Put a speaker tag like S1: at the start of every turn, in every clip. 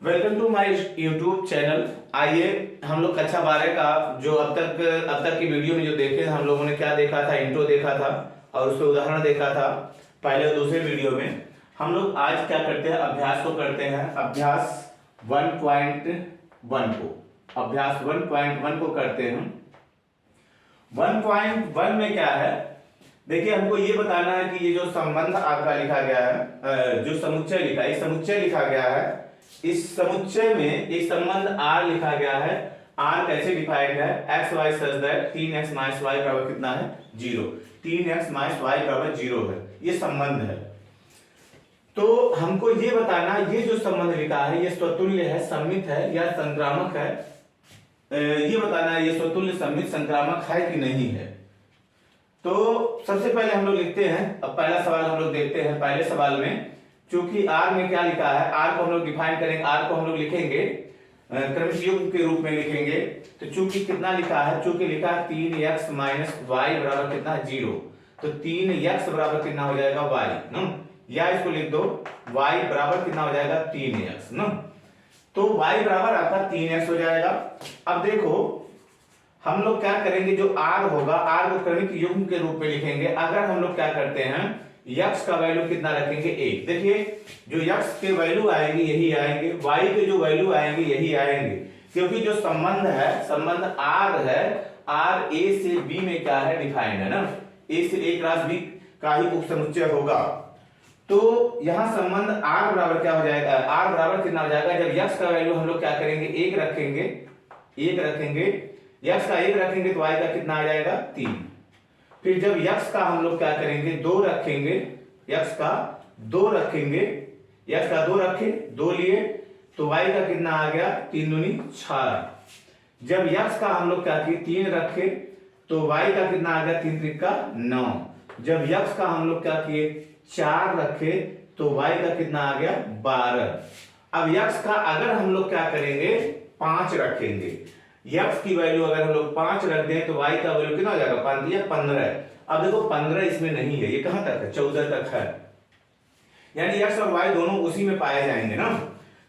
S1: Welcome to my YouTube channel. आइए हम लोग कक्षा 12 का जो अब तक की वीडियो में जो देखे हम लोगों ने क्या देखा था, इंट्रो देखा था और उसके उदाहरण देखा था पहले और दूसरे वीडियो में। हम लोग आज क्या करते हैं, अभ्यास को करते हैं। अभ्यास 1.1 को अभ्यास 1.1 को करते हैं। 1.1 में क्या है, देखिए हमको ये बताना है कि ये जो संबंध आपका लिखा गया है, जो समुच्चय लिखा है, समुच्चय लिखा गया है, इस समुच्चय में एक संबंध R लिखा गया है। R कैसे डिफाइंड है, x y such that 3x minus y बराबर कितना है, 0। 3x माइनस वाई बराबर 0 है, ये संबंध है। तो हमको ये बताना, ये जो संबंध लिखा है ये स्वतुल्य है, सममित है या संक्रामक है, ये बताना है ये स्वतुल्य, सममित, संक्रामक है कि नहीं है। तो सबसे पहले हम लोग लिखते हैं। अब पहला सवाल हम लोग देखते हैं। पहले सवाल में चूंकि R में क्या लिखा है, R को हम लोग डिफाइन करेंगे, R को हम लोग लिखेंगे क्रमिक युग्म के रूप में लिखेंगे। तो चूंकि कितना लिखा है, चूंकि लिखा है 3x माइनस वाई बराबर कितना है, 0। तो 3x बराबर कितना हो जाएगा, y ना, या इसको लिख दो y बराबर कितना हो जाएगा, 3x ना। तो y बराबर आपका 3x हो जाएगा। अब देखो हम लोग क्या करेंगे, जो r होगा, r को क्रमिक युग्म के रूप में लिखेंगे। अगर हम लोग क्या करते हैं, x का वैल्यू कितना रखेंगे, 1। देखिए जो x के वैल्यू आएंगे यही आएंगे, y के जो वैल्यू आएंगे यही आएंगे, क्योंकि जो संबंध है, संबंध r है, r a से b में क्या है, डिफाइंड है ना, a से a क्रॉस b का ही उपसमुच्चय होगा। तो यहां संबंध r बराबर क्या हो जाएगा, r बराबर कितना हो जाएगा, जब x का वैल्यू हम लोग क्या करेंगे, 1 रखेंगे, 1 रखेंगे, x का 1 रखेंगे तो y का कितना आ जाएगा, 3। फिर जब x का हम लोग क्या करेंगे, 2 रखेंगे, x का 2 रखेंगे, x का 2 रखे, 2 लिए तो y का कितना आ गया, 3 दूनी 6। जब x का हम लोग क्या किए, 3 रखे तो y का कितना आ गया, 3 त्रिक का 9। जब x का हम लोग क्या किए, 4 रखे तो y का कितना आ गया, 12। अब x का अगर हम लोग क्या करेंगे, 5 रखेंगे, x की वैल्यू अगर हम लोग 5 रख दें तो y का वैल्यू कितना हो जाएगा, 5 दिया 15। अब देखो 15 इसमें नहीं है, ये कहां तक है, 14 तक है, यानी x और y दोनों उसी में पाए जाएंगे ना।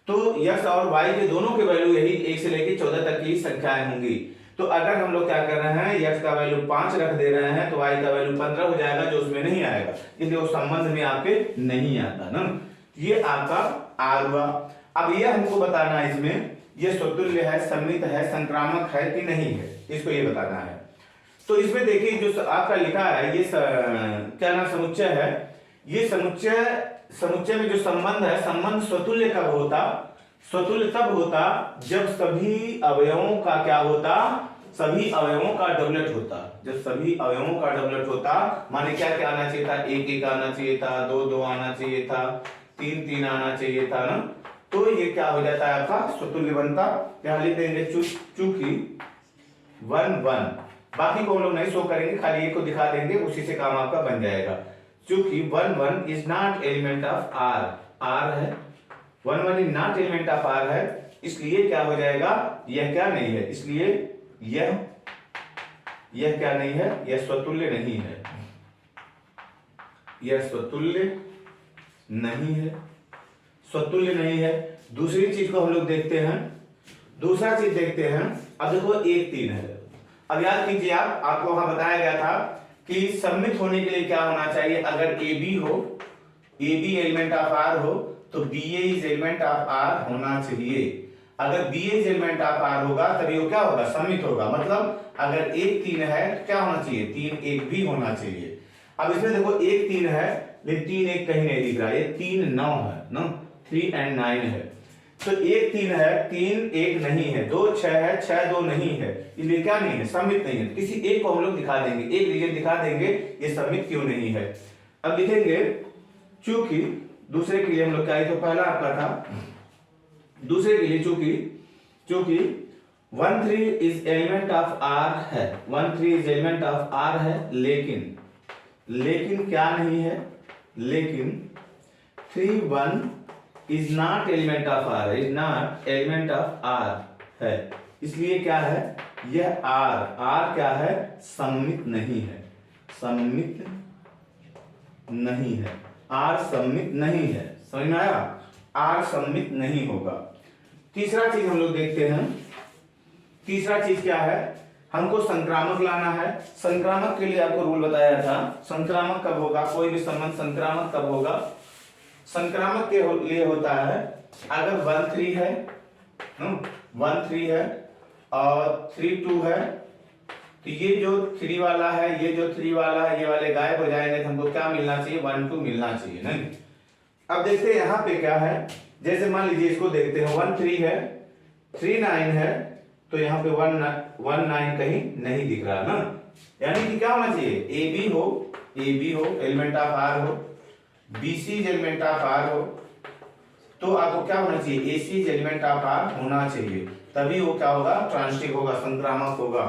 S1: तो x और y के दोनों के वैल्यू यही 1 से लेकर 14 तक की संख्याएं होंगी। तो अगर हम लोग क्या कर रहे हैं, x का वैल्यू 5 रख दे रहे हैं तो y का वैल्यू 15 हो जाएगा, जो उसमें नहीं आएगा, इसलिए वो संबंध में आपके नहीं आता ना। ये आपका r हुआ। अब ये हमको बताना है, इसमें ये स्वतुल्य है, सममित है, संक्रामक है कि नहीं है, इसको ये बताना है। तो इसमें देखिए जो आपका लिखा है, ये क्या नाम, समुच्चय है। ये समुच्चय में जो संबंध है, संबंध स्वतुल्य कब होता, स्वतुल्य तब होता जब सभी अवयवों का क्या होता, सभी अवयवों का डबलेट होता। जब सभी अवयवों का डबलेट होता, माने क्या क्या आना चाहिए था, 1 1 आना चाहिए था, 2 2 आना चाहिए था, 3 3 आना चाहिए था ना। तो ये क्या हो जाता है, आपका स्वतुल्य बनता। यहां लिख देंगे चूंकि 1 1, बाकी को हम लोग नहीं शो करेंगे, खाली एक को दिखा देंगे, उसी से काम आपका बन जाएगा। चूंकि 1 1 is not element of r, r है, 1 1 is not element of r है, इसलिए क्या हो जाएगा, यह क्या नहीं है, इसलिए यह क्या नहीं है, यह स्वतुल्य नहीं है, यह स्वतुल्य नहीं है, स्वतुल्य नहीं है। दूसरी चीज को हम लोग देखते हैं, दूसरा चीज देखते हैं। अब देखो 1 3 है। अब याद कीजिए, आपको वहां बताया गया था कि सममित होने के लिए क्या होना चाहिए, अगर AB हो, AB एलिमेंट ऑफ R हो तो BA is element of R होना चाहिए। अगर BA is element of R होगा तभी वो क्या होगा, सममित होगा। मतलब अगर 1 3 है तो क्या होना चाहिए, 3 1 भी होना चाहिए। अब इसमें देखो 1 3 है लेकिन 3 1 कहीं नहीं दिख रहा, ये 3 9 है ना, 3 and 9 है। तो 1 3 है, 3 1 नहीं है, 2 6 है, 6 2 नहीं है, इसलिए क्या नहीं है, सममित नहीं है। किसी एक को हम लोग दिखा देंगे, एक रीजन दिखा देंगे ये सममित क्यों नहीं है। अब लिखेंगे चूंकि, दूसरे के लिए हम लोग क्या, तो पहला आपका था, दूसरे के लिए चूंकि 1 3 इज एलिमेंट ऑफ R है, 1 3 इज एलिमेंट ऑफ R है, लेकिन क्या नहीं है, लेकिन 3 1 is not element of R, is not element of R है, इसलिए क्या है, यह R क्या है, सममित नहीं है, सममित नहीं है, R सममित नहीं है। समझ में आया, R सममित नहीं होगा। तीसरा चीज हम लोग देखते हैं, तीसरा चीज क्या है, हमको संक्रामक लाना है। संक्रामक के लिए आपको रूल बताया था, संक्रामक कब होगा, कोई भी संबंध संक्रामक कब होगा, संक्रामक के लिए होता है अगर 1 3 है, 1 3 है और 3 2 है, तो ये जो 3 वाला है, ये जो 3 वाला है, ये वाले गायब हो जाएंगे, तो हमको क्या मिलना चाहिए, 1 2 मिलना चाहिए नहीं। अब देखते हैं यहाँ पे क्या है, जैसे मान लीजिए इसको देखते हैं, 1 3 है, 3 9 है, तो यहाँ पे 1 9 कहीं नहीं दिख रहा ना, यानी कि क्या होना चाहिए, ए बी हो एलिमेंट ऑफ आर हो, b c element of r हो, तो आपको क्या होना चाहिए, a c element of r होना चाहिए, तभी वो क्या होगा, ट्रांजिटिव होगा, संक्रामक होगा।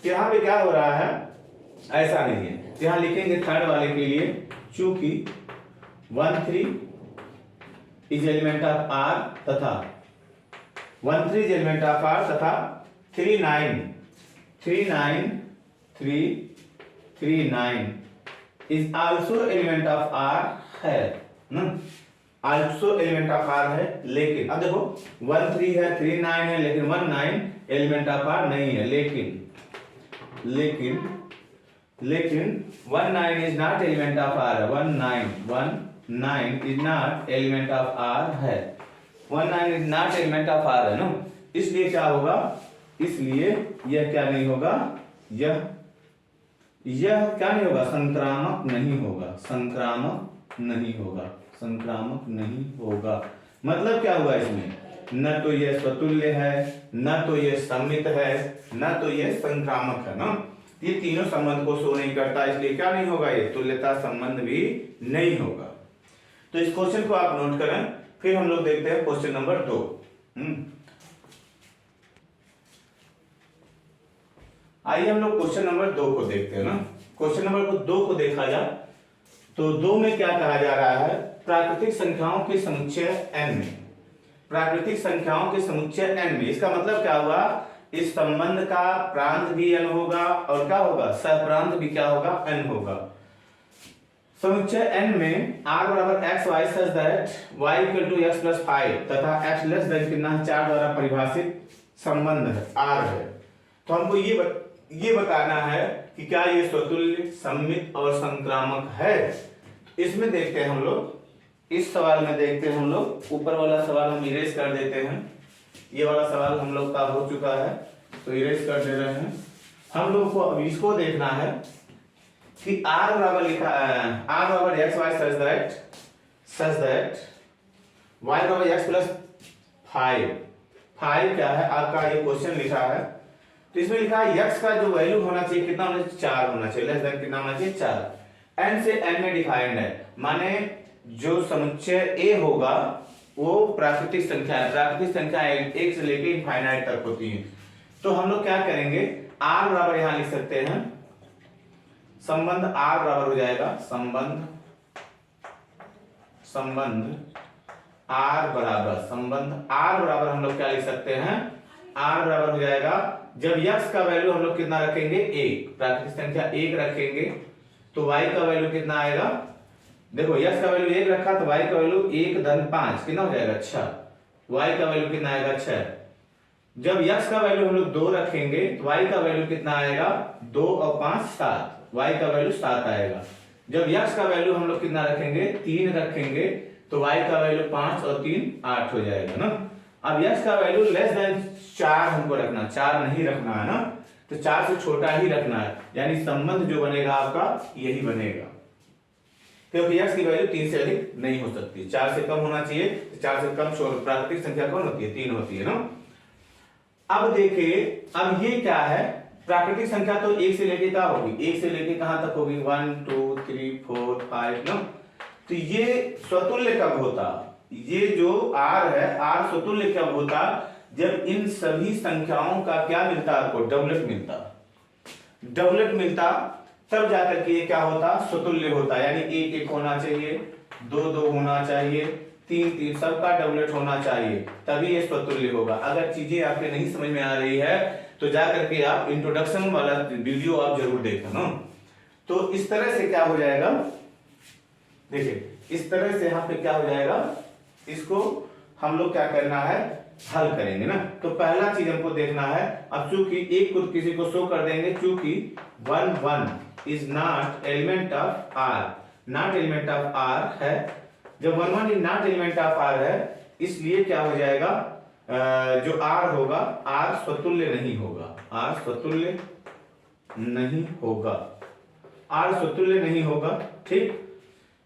S1: तो यहाँ पे क्या हो रहा है, ऐसा नहीं है, तो यहाँ लिखेंगे थर्ड वाले के लिए, चूंकि 1 3 इज एलिमेंट ऑफ आर तथा 1 3 इज एलिमेंट ऑफ आर तथा 3 9 is also element of r है ना, आल्सो एलिमेंट ऑफ आर है। लेकिन अब देखो 1 3 है, 3 9 है, लेकिन 1 9 एलिमेंट ऑफ आर नहीं है, लेकिन 1 9 is not element of r, 1 9 is not element of r है, 1 9 is not element of r है ना, इसलिए क्या होगा, इसलिए यह क्या नहीं होगा, यह क्या नहीं होगा, संक्रामक नहीं होगा, संक्रामक नहीं होगा, संक्रामक नहीं होगा। मतलब क्या हुआ इसमें, न तो यह स्वतुल्य है, न तो यह सममित है, न तो यह संक्रामक है ना, ये तीनों संबंध को शो नहीं करता, इसलिए क्या नहीं होगा, ये तुल्यता संबंध भी नहीं होगा। तो इस क्वेश्चन को आप नोट करें, फिर हम लोग देखते हैं क्वेश्चन नंबर 2। आइए हम लोग क्वेश्चन नंबर 2 को देखते हैं ना। क्वेश्चन नंबर 2 को देखा जाए तो 2 में क्या कहा जा रहा है, प्राकृतिक संख्याओं के समुच्चय n में, प्राकृतिक संख्याओं के समुच्चय n में, इसका मतलब क्या हुआ, इस संबंध का प्रांत भी n होगा और क्या होगा, सहप्रांत भी क्या होगा, n होगा। समुच्चय n में r बराबर x y such that y equal to x plus 5 तथा x less than कितना 4 द्वारा परिभाषित संबंध है r है। तो हमको ये बताना है कि क्या ये स्वतुल्य, सममित और संक्रामक है। इसमें देखते हैं हम लोग, इस सवाल में देखते हैं हम लोग, ऊपर वाला सवाल हम इरेज कर देते हैं, ये वाला सवाल हम लोग का हो चुका है तो इरेज कर दे रहे हैं। हम लोग को अब इसको देखना है कि r बराबर लिखा r बराबर x y such that y बराबर x plus 5 क्या है आपका, ये क्वेश्चन लिखा है, तो इसमें लिखा है x का जो वैल्यू होना चाहिए कितना होना चाहिए, 4 होना चाहिए, लेस देन कितना होना चाहिए, 4। n से n में डिफाइंड है, माने जो समुच्चय a होगा वो प्राकृतिक संख्या है, प्राकृतिक संख्या 1 से लेके इनफाइनाइट तक होती है। तो हम लोग क्या करेंगे, r बराबर यहां लिख सकते हैं, संबंध r बराबर हो जाएगा, संबंध r बराबर हम लोग क्या लिख सकते हैं, r बराबर हो जाएगा, जब x का वैल्यू हम लोग कितना रखेंगे, 1, प्राकृतिक संख्या 1 रखेंगे तो y का वैल्यू कितना आएगा, देखो x का वैल्यू 1 रखा तो y का वैल्यू 1 धन 5 कितना हो जाएगा, 6, y का वैल्यू कितना आएगा, 6। जब x का वैल्यू हम लोग 2 रखेंगे तो y का वैल्यू कितना आएगा, 2 और 5 7, y का वैल्यू 7 आएगा। जब x का वैल्यू हम लोग कितना रखेंगे, 3 रखेंगे तो y का वैल्यू 5 और 3 8 हो जाएगा ना। अब x का वैल्यू लेस देन 4 हमको रखना, 4 नहीं रखना है ना, तो 4 से छोटा ही रखना है, यानी संबंध जो बनेगा आपका यही बनेगा, क्योंकि x की वैल्यू 3 से अधिक नहीं हो सकती, 4 से कम होना चाहिए, 4 से कम प्राकृतिक संख्या कौन होती है, 3 होती है ना। अब देखिए, अब ये क्या है, प्राकृतिक संख्या तो 1 से लेके क्या होगी, 1 से लेके कहां तक होगी, 1 2 3 4 5 ना। तो ये स्वतुल्य कब होता, ये जो r है, r स्वतुल्य कब होता, जब इन सभी संख्याओं का क्या मिलता, आपको डबलेट मिलता, तब जाकर के ये क्या होता, स्वतुल्य होता, यानी 1 1 होना चाहिए, 2 2 होना चाहिए, 3 3 सबका डबलेट होना चाहिए, तभी ये स्वतुल्य होगा। अगर चीजें आपके नहीं समझ में आ रही है तो जाकर के आप इंट्रोडक्शन वाला वीडियो आप जरूर देखना ना। तो इस तरह से क्या हो जाएगा, देखिए इस तरह से यहाँ पे क्या हो जाएगा, इसको हम लोग क्या करना है, हल करेंगे ना। तो पहला चीज हमको देखना है, अब चूंकि एक को किसी को शो कर देंगे, चूंकि 1 1 is not element of r, not element of r है। जब 1 1 is not element of r है, इसलिए क्या हो जाएगा, जो आर होगा, आर स्वतुल्य नहीं होगा, आर स्वतुल्य नहीं होगा, आर स्वतुल्य नहीं होगा। ठीक,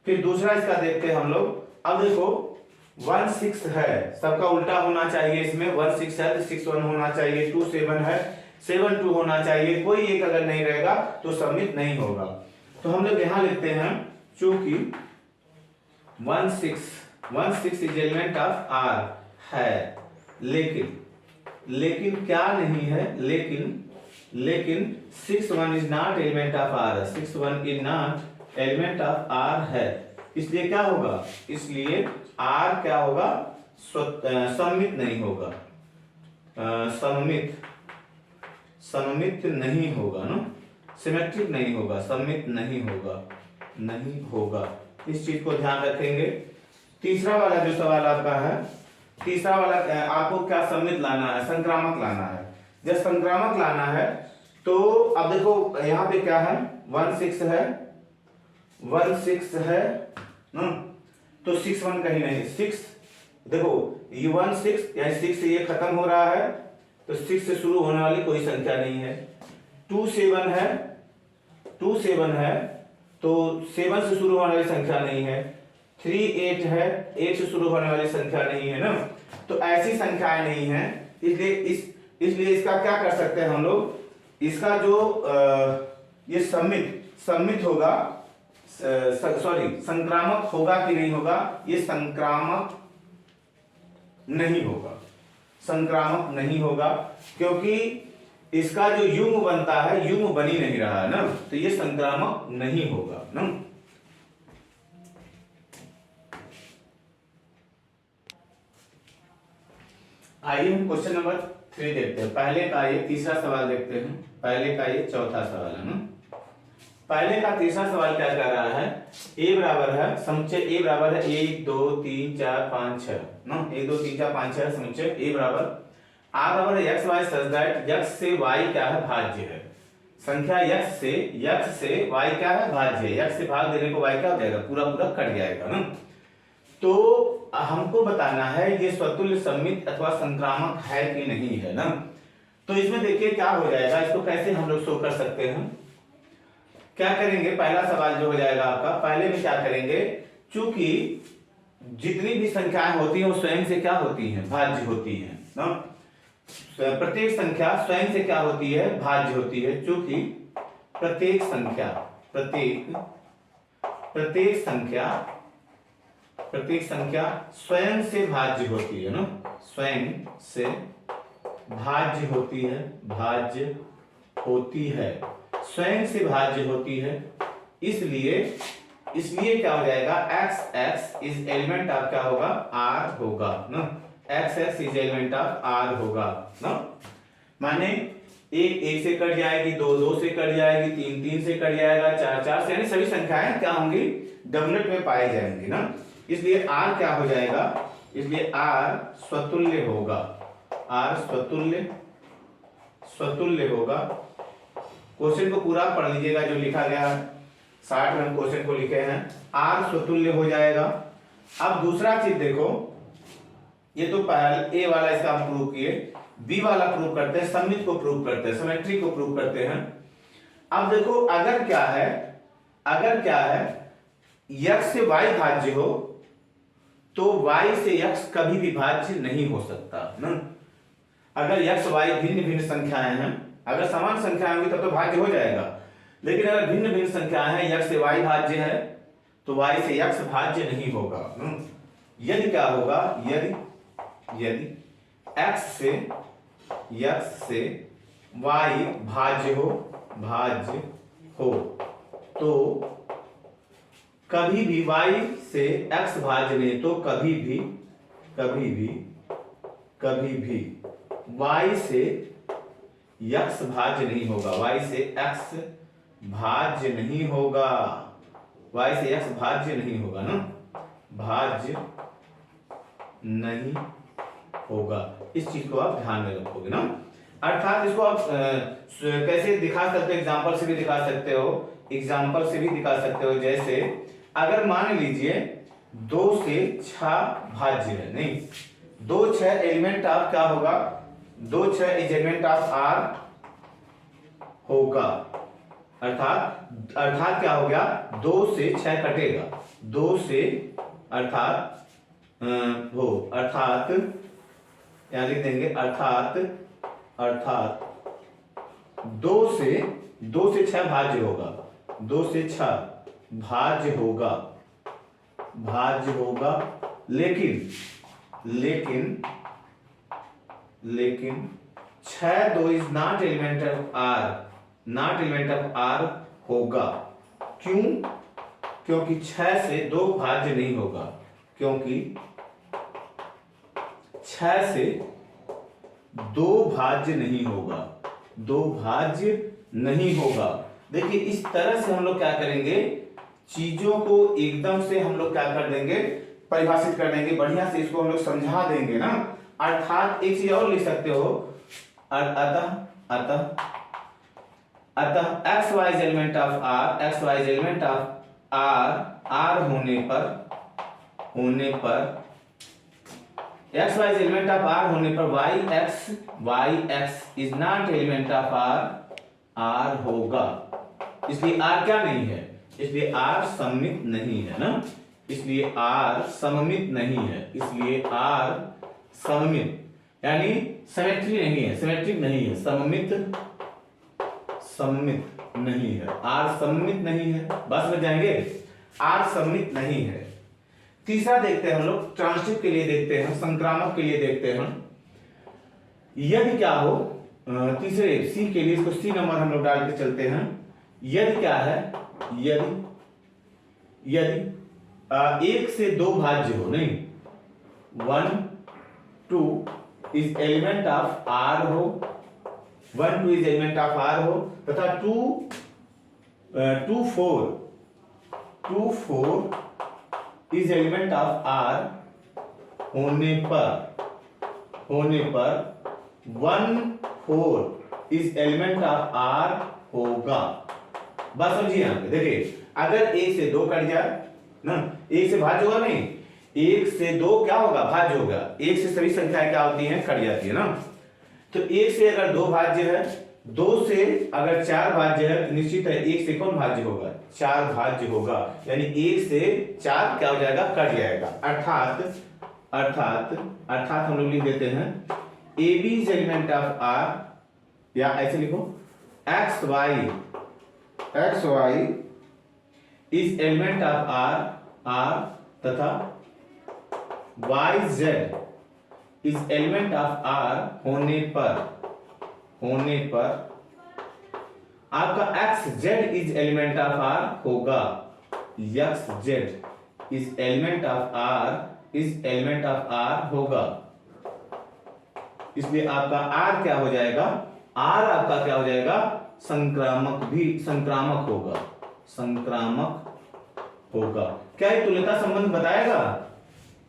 S1: फिर दूसरा इसका देखते हैं हम लोग। अब देखो 1 6 है, सबका उल्टा होना चाहिए, इसमें 1 6 है तो 6 1 होना चाहिए, 2 7 है 7 2 होना चाहिए, कोई एक अगर नहीं रहेगा तो सममित नहीं होगा। तो हम लोग यहां लिखते हैं, चूंकि 1 6 इज एलिमेंट ऑफ आर है, लेकिन क्या नहीं है, लेकिन 6 1 is not element of r, 6 1 is not element of r है, इसलिए क्या होगा, इसलिए आर क्या होगा, सममित नहीं होगा, सममित नहीं होगा ना, सिमेट्रिक नहीं होगा, सममित नहीं होगा, इस चीज को ध्यान रखेंगे। तीसरा वाला जो सवाल आपका है, तीसरा वाला आपको क्या सममित लाना है, संक्रामक लाना है। जब संक्रामक लाना है तो अब देखो यहाँ पे क्या है, 1 6 है, 1 6 है ना, तो 6 1 कहीं नहीं, 6 देखो ये 1 6 यानी 6 से ये खत्म हो रहा है, तो 6 से शुरू होने वाली कोई संख्या नहीं है। 2 7 है, 2 7 है तो 7 से शुरू होने वाली संख्या नहीं है। 3 8 है, 8 से शुरू होने वाली संख्या नहीं है ना, तो ऐसी संख्याएं नहीं है, इसलिए इसका क्या कर सकते हैं हम लोग, इसका जो ये सम्मित होगा, सॉरी संक्रामक होगा कि नहीं होगा, ये संक्रामक नहीं होगा, संक्रामक नहीं होगा, क्योंकि इसका जो युग्म बनता है, युग्म बन ही नहीं रहा है ना, तो ये संक्रामक नहीं होगा ना। आइए हम क्वेश्चन नंबर 3 देखते हैं। पहले का ये तीसरा सवाल देखते हैं, पहले का ये चौथा सवाल है ना। पहले का तीसरा सवाल क्या कह रहा है, a बराबर है, समुच्चय a बराबर है 1 2 3 4 5 6 ना, 1 2 3 4 5 6 समुच्चय a बराबर r बराबर है x y such that x से y क्या है, भाज्य है। संख्या x से y क्या है, भाज्य है, x से भाग देने को y क्या हो जाएगा, पूरा कट जाएगा ना। तो हमको बताना है ये स्वतुल्य सम्मित अथवा संक्रामक है कि नहीं है ना। तो इसमें देखिए क्या हो जाएगा, इसको कैसे हम लोग शो कर सकते हैं, क्या करेंगे, पहला सवाल जो हो जाएगा आपका, पहले में क्या करेंगे, चूंकि जितनी भी संख्याएं होती हैं वो स्वयं से क्या होती हैं, भाज्य होती हैं ना। प्रत्येक संख्या स्वयं से क्या होती है, भाज्य होती है, चूंकि प्रत्येक संख्या स्वयं से भाज्य होती है ना, स्वयं से भाज्य होती है, स्वयं से भाज्य होती है, इसलिए क्या हो जाएगा, x इज एलिमेंट ऑफ क्या होगा, r होगा ना, x is element of r होगा ना। माने 1 से कट जाएगी, 2 से कट जाएगी, 3 से कट जाएगा, 4 से, यानी सभी संख्याएं क्या होंगी, डबलेट में पाई जाएंगी ना। इसलिए r क्या हो जाएगा, इसलिए r स्वतुल्य होगा, r स्वतुल्य होगा। क्वेश्चन को पूरा पढ़ लीजिएगा जो लिखा गया है, 60 में हम क्वेश्चन को लिखे हैं, r स्वतुल्य हो जाएगा। अब दूसरा चीज देखो, ये तो पहले ए वाला इसका हम प्रूव किए, बी वाला प्रूव करते हैं, सममित को प्रूव करते हैं, सिमेट्री को प्रूव करते हैं। अब देखो अगर क्या है x से y भाज्य हो तो y से x कभी भी भाज्य नहीं हो सकता ना। अगर x y भिन्न भिन्न संख्याएं हैं, अगर समान संख्याएं होंगी तब तो भाज्य हो जाएगा, लेकिन अगर भिन्न भिन्न संख्याएं हैं, x से y भाज्य है तो y से x भाज्य नहीं होगा। यदि क्या होगा, यदि x से y भाज्य हो तो कभी भी y से x भाज्य नहीं, तो कभी भी y से x भाज्य नहीं होगा, y से x भाज्य नहीं होगा, y से x भाज्य नहीं होगा ना, भाज्य नहीं होगा। इस चीज को आप ध्यान में रखोगे ना। अर्थात इसको आप कैसे दिखा सकते हो, एग्जाम्पल से भी दिखा सकते हो, एग्जाम्पल से भी दिखा सकते हो। जैसे अगर मान लीजिए 2 से 6 भाज्य है, नहीं 2 6 एलिमेंट ऑफ क्या होगा, 2 6 इज एलिमेंट ऑफ आर होगा। अर्थात क्या हो गया, 2 से 6 कटेगा, 2 से अर्थात यहां लिख देंगे अर्थात 2 से 6 भाज्य होगा, 2 से 6 भाज्य होगा, लेकिन 6 2 is not element of are होगा। क्यों? क्योंकि 6 से 2 भाज्य नहीं होगा, क्योंकि 6 से 2 भाज्य नहीं होगा, 2 भाज्य नहीं होगा। देखिए इस तरह से हम लोग क्या करेंगे, चीजों को एकदम से हम लोग क्या कर देंगे, परिभाषित कर देंगे, बढ़िया से इसको हम लोग समझा देंगे ना। अर्थात एक चीज और लिख सकते हो, अतः x Y is element of r, x Y is element of are होने पर x Y is element of are होने पर y x is not element of are होगा। इसलिए आर क्या नहीं है, इसलिए आर सममित नहीं है ना, इसलिए आर सममित नहीं है, इसलिए आर सममित यानी सिमेट्री नहीं है, सिमेट्रिक नहीं है, सममित नहीं है, आर सममित नहीं है। बस में जाएंगे, आर सममित नहीं है। तीसरा देखते हैं हम लोग, ट्रांसिटिव के लिए देखते हैं, संक्रामक के लिए देखते हैं। यदि क्या हो, तीसरे सी के लिए, इसको सी नंबर हम लोग डाल के चलते हैं। यदि क्या है, यदि 1 से 2 भाज्य हो, नहीं 1 2 इज एलिमेंट ऑफ आर हो, 1 2 इज एलिमेंट ऑफ आर हो, तथा 2 4 इज एलिमेंट ऑफ आर होने पर 1 4 इज एलिमेंट ऑफ आर होगा। बस समझिए यहां पे देखिए, अगर 1 से 2 कट जाए ना, 1 से भाज्य होगा, नहीं 1 से 2 क्या होगा, भाज्य होगा। 1 से सभी संख्याएं क्या होती हैं, कट जाती है ना। तो 1 से अगर 2 भाज्य है, 2 से अगर 4 भाज्य है, तो निश्चित है 1 से कौन भाज्य होगा, 4 भाज्य होगा। यानी 1 से 4 क्या हो जाएगा, कट जाएगा। अर्थात हम लोग लिख देते हैं A B is element of R, या ऐसे लिखो X Y is element of R तथा Y Z is element of are होने पर आपका X Z is element of are होगा। X Z is element of are होगा। इसलिए आपका आर क्या हो जाएगा, आर आपका क्या हो जाएगा, संक्रामक होगा। क्या ये तुल्यता संबंध बताएगा,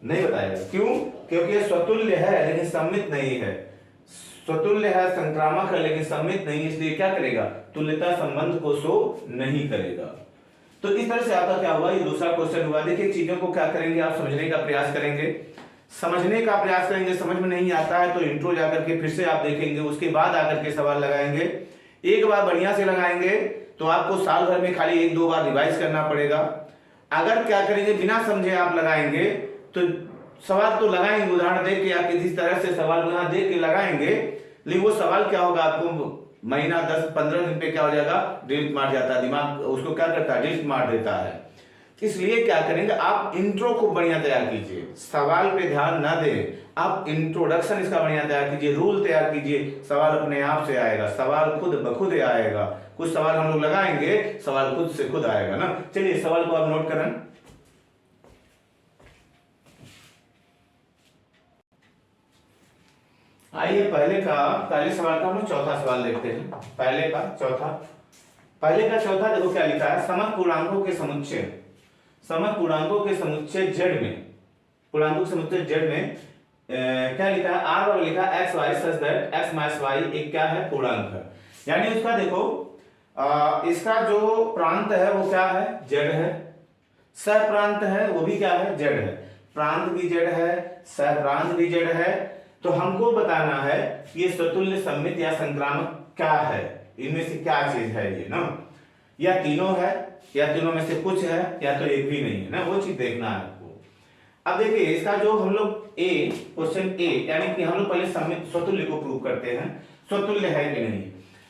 S1: नहीं बताएगा। क्यों? क्योंकि ये स्वतुल्य है लेकिन सम्मित नहीं है, स्वतुल्य है, संक्रामक है लेकिन सम्मित नहीं, इसलिए क्या करेगा, तुल्यता संबंध को शो नहीं करेगा। तो इस तरह से आपका क्या हुआ, ये दूसरा क्वेश्चन हुआ। देखिए चीजों को क्या करेंगे, आप समझने का प्रयास करेंगे, समझ में नहीं आता है तो इंट्रो जाकर के फिर से आप देखेंगे, उसके बाद आकर के सवाल लगाएंगे। एक बार बढ़िया से लगाएंगे तो आपको साल भर में खाली 1-2 बार रिवाइज करना पड़ेगा। अगर क्या करेंगे, बिना समझे आप लगाएंगे तो सवाल तो लगाएंगे, उदाहरण देख के या किसी तरह से सवाल यहाँ देख के लगाएंगे, लेकिन वो सवाल क्या होगा, आपको महीना 10-15 दिन पे क्या हो जाएगा, डिलीट मार जाता है, दिमाग उसको क्या करता है, डिलीट मार देता है। इसलिए क्या करेंगे, आप इंट्रो को बढ़िया तैयार कीजिए, सवाल पे ध्यान ना दें, आप इंट्रोडक्शन इसका बढ़िया तैयार कीजिए, रूल तैयार कीजिए, सवाल अपने आप से आएगा, सवाल खुद ब खुद आएगा। कुछ सवाल हम लोग लगाएंगे, सवाल खुद से खुद आएगा ना। चलिए सवाल को आप नोट करें। आइए पहले सवाल का हम लोग चौथा सवाल देखते हैं। पहले का चौथा देखो क्या लिखा है, समपूर्णांकों के समुच्चय जेड में पूर्णांकों के समुच्चय जेड में क्या लिखा है, आर और लिखा है x y such that x minus y एक क्या है, पूर्णांक है। यानी उसका देखो इसका जो प्रांत है वो क्या है, जेड है, सप्रांत है वो भी क्या है, जेड है, प्रांत भी जेड है, सप्रांत भी जेड है। तो हमको बताना है ये स्वतुल्य सममित या संक्रामक क्या है, इनमें से क्या चीज है ये ना, या तीनों है या तीनों में से कुछ है या तो एक भी नहीं है ना, वो चीज देखना है आपको। अब देखिए इसका जो हम लोग क्वेश्चन ए यानी कि हम लोग पहले सममित स्वतुल्य को प्रूव करते हैं, स्वतुल्य है कि नहीं।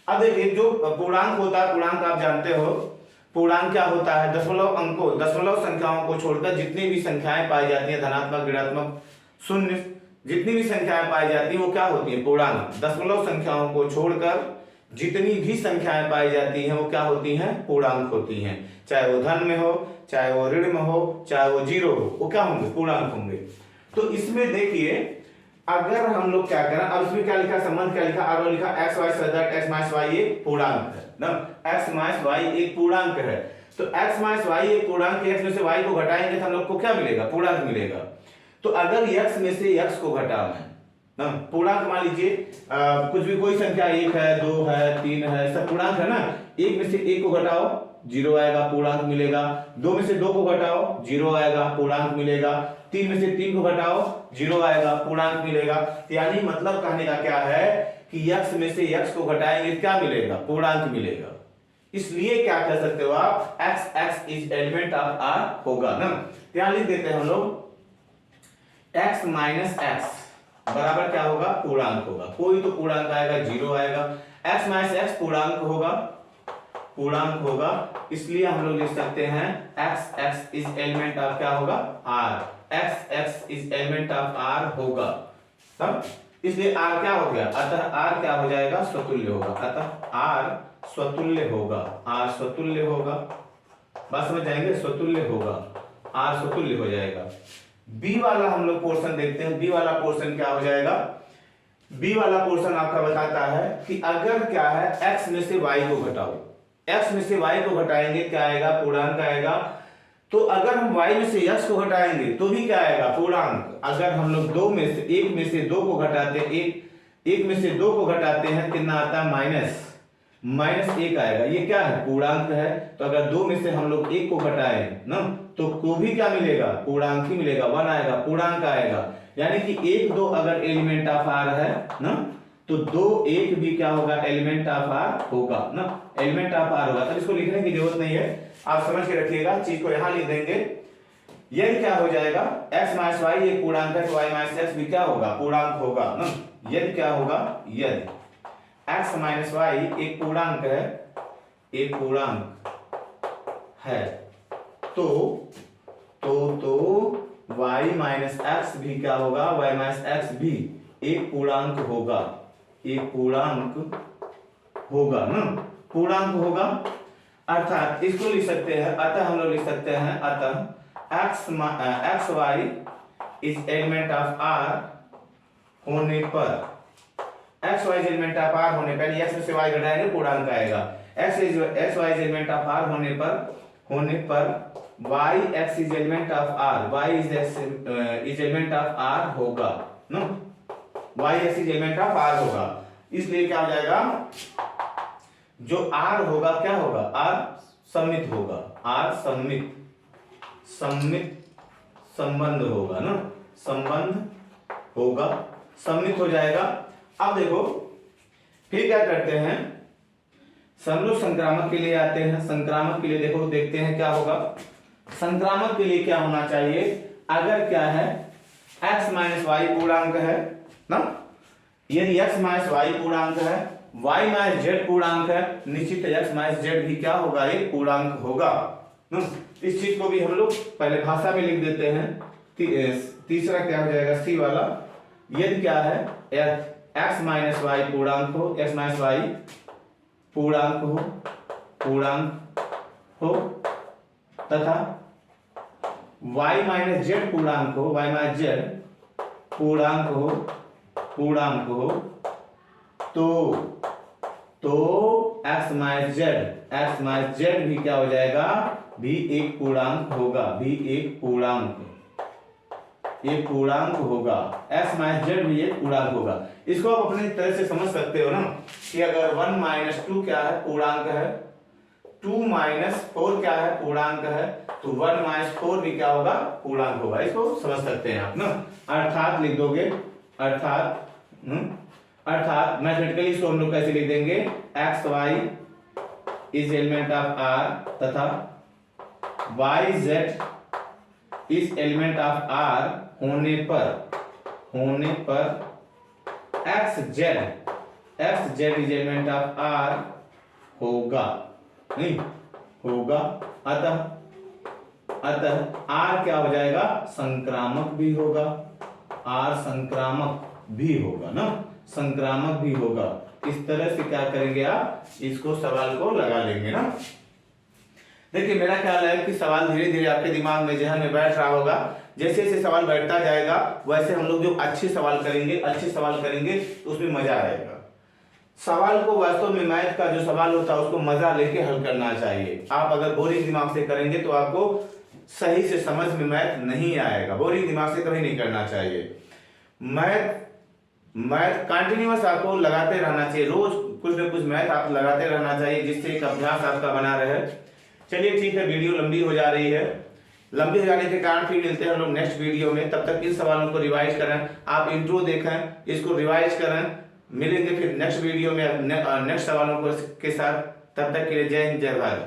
S1: अब देखिए जो पूर्णांक होता है, पूर्णांक आप जानते हो, पूर्णांक क्या होता है, दशमलव अंकों, दशमलव संख्याओं को छोड़कर जितनी भी संख्याएं पाई जाती हैं, धनात्मक ऋणात्मक शून्य जितनी भी संख्याएं पाई जाती हैं वो क्या होती है, पूर्णांक। दशमलव संख्याओं को छोड़कर जितनी भी संख्याएं पाई जाती हैं वो क्या होती हैं, पूर्णांक होती हैं। चाहे वो धन में हो, चाहे वो ऋण में हो, चाहे वो जीरो हो, वो क्या होंगे, पूर्णांक होंगे। तो इसमें देखिए अगर हम लोग क्या करें, अब इसमें क्या लिखा, संबंध क्या लिखा, आर लिखा x y such that x minus y एक पूर्णांक है ना, एक्स माइनस वाई एक पूर्णांक है। तो एक्स माइनस वाई एक पूर्णांक है, एक्स में से वाई को घटाएंगे तो हम लोग को क्या मिलेगा, पूर्णांक मिलेगा। तो अगर x में से x को घटाना है ना, पूर्णांक मान लीजिए कुछ भी कोई संख्या 1 है, 2 है, 3 है, सब पूर्णांक है ना, 1 में से 1 को घटाओ 0 आएगा, पूर्णांक मिलेगा। 2 में से 2 को घटाओ 0 आएगा, पूर्णांक मिलेगा। 3 में से 3 को घटाओ 0 आएगा, पूर्णांक मिलेगा। यानी मतलब कहने का क्या है कि x में से x को घटाएंगे क्या मिलेगा, पूर्णांक मिलेगा। इसलिए क्या कह सकते हो आप, x is element of r होगा ना। यहां लिख देते हैं हम लोग x माइनस एक्स बराबर क्या होगा, पूर्णांक होगा। कोई तो पूर्णांक आएगा, 0 आएगा। x माइनस एक्स पूर्णांक होगा, पूर्णांक होगा, इसलिए हम लोग लिख सकते हैं x इज एलिमेंट ऑफ क्या होगा, r। x is element of r होगा तब, इसलिए r क्या हो गया, अतः r क्या हो जाएगा, स्वतुल्य होगा। अतः r स्वतुल्य होगा, r स्वतुल्य होगा। बात समझ जाएंगे, स्वतुल्य होगा, r स्वतुल्य हो जाएगा। बी वाला हम लोग पोर्शन देखते हैं, बी वाला पोर्शन क्या हो जाएगा। बी वाला पोर्शन आपका बताता है कि अगर क्या है x में से y को घटाओ, x में से y को घटाएंगे क्या आएगा, पूर्णांक आएगा। तो अगर हम y में से x को घटाएंगे तो भी क्या आएगा, पूर्णांक। अगर हम लोग 2 में से 1 में से 2 को घटाते, एक में से 2 को घटाते हैं कितना आता है, -1 आएगा, ये क्या है, पूर्णांक है। तो अगर 2 में से हम लोग 1 को घटाएं ना तो को भी क्या मिलेगा, पूर्णांक ही मिलेगा, 1 आएगा, पूर्णांक आएगा। यानी कि 1 2 अगर एलिमेंट ऑफ r है ना तो 2 1 भी क्या होगा, एलिमेंट ऑफ r होगा ना, एलिमेंट ऑफ r होगा। तब इसको लिखने की जरूरत नहीं है, आप समझ के रखिएगा, चीज को यहां लिख देंगे। यदि क्या हो जाएगा, x माइनस वाई एक पूर्णांक है तो y माइनस x भी क्या होगा, पूर्णांक होगा ना। यदि क्या होगा, यदि x माइनस वाई एक पूर्णांक है, एक पूर्णांक है तो y माइनस एक्स भी क्या होगा, y माइनस एक्स भी एक पूर्णांक होगा, एक पूर्णांक होगा ना, पूर्णांक होगा। अर्थात इसको लिख सकते हैं, अतः हम लोग लिख सकते हैं, अतः x Y is element of r होने पर, x y element of r होने पर, x में से y घटाएंगे पूर्णांक आएगा। X y element of r होने पर y x is element of r, y is element of r होगा ना, y x is element of r होगा। इसलिए क्या हो जाएगा, जो r होगा क्या होगा, r सममित होगा, r सममित संबंध होगा ना, संबंध होगा, सममित हो जाएगा। अब देखो फिर क्या करते हैं, हम लोग संक्रामक के लिए आते हैं। संक्रामक के लिए देखो देखते हैं क्या होगा। संक्रामक के लिए क्या होना चाहिए, अगर क्या है x माइनस वाई पूर्णांक है ना, यदि x माइनस वाई पूर्णांक है, y माइनस जेड पूर्णांक है, निश्चित x माइनस जेड भी क्या होगा, एक पूर्णांक होगा। इस चीज को भी हम लोग पहले भाषा में लिख देते हैं। तीसरा क्या हो जाएगा, सी वाला, यदि क्या है x माइनस वाई पूर्णांक हो, x माइनस वाई पूर्णांक हो तथा y माइनस जेड पूर्णांक हो, y माइनस जेड पूर्णांक हो तो x माइनस जेड भी क्या हो जाएगा, भी एक पूर्णांक होगा, भी एक पूर्णांक ये पूर्णांक होगा, x माइनस जेड भी ये पूर्णांक होगा। इसको आप अपने तरह से समझ सकते हो ना कि अगर 1 माइनस 2 क्या है, पूर्णांक है, 2 माइनस 4 क्या है, पूर्णांक है, तो 1 माइनस 4 भी क्या होगा, पूर्णांक होगा। इसको समझ सकते हैं आप ना। अर्थात लिख दोगे, अर्थात मैथमेटिकली इसको हम लोग कैसे लिख देंगे, X Y is element of R तथा Y Z is element of are होने पर X Z is element of are होगा, नहीं होगा। अतः आर क्या हो जाएगा, संक्रामक भी होगा, आर संक्रामक भी होगा ना, संक्रामक भी होगा। इस तरह से क्या करेंगे आप, इसको सवाल को लगा लेंगे ना। देखिए मेरा ख्याल है कि सवाल धीरे धीरे आपके दिमाग में, जहन में बैठ रहा होगा। जैसे जैसे सवाल बैठता जाएगा वैसे हम लोग जो अच्छे सवाल करेंगे तो उसमें मजा आएगा। सवाल को वास्तव में मैथ का जो सवाल होता है उसको मजा लेके हल करना चाहिए। आप अगर बोरिंग दिमाग से करेंगे तो आपको सही से समझ में मैथ नहीं आएगा। बोरिंग दिमाग से कभी नहीं करना चाहिए। मैथ कंटिन्यूअस आपको लगाते रहना चाहिए, रोज कुछ न कुछ मैथ आप लगाते रहना चाहिए, जिससे एक अभ्यास आपका बना रहे। चलिए ठीक है, वीडियो लंबी हो जा रही है, लंबी हो जाने के कारण फिर मिलते हैं हम लोग नेक्स्ट वीडियो में। तब तक इन सवालों को रिवाइज करें, आप इंट्रो देखें, इसको रिवाइज करें। मिलेंगे फिर नेक्स्ट वीडियो में नेक्स्ट सवालों को के साथ। तब तक के लिए जय हिंद, जय भारत।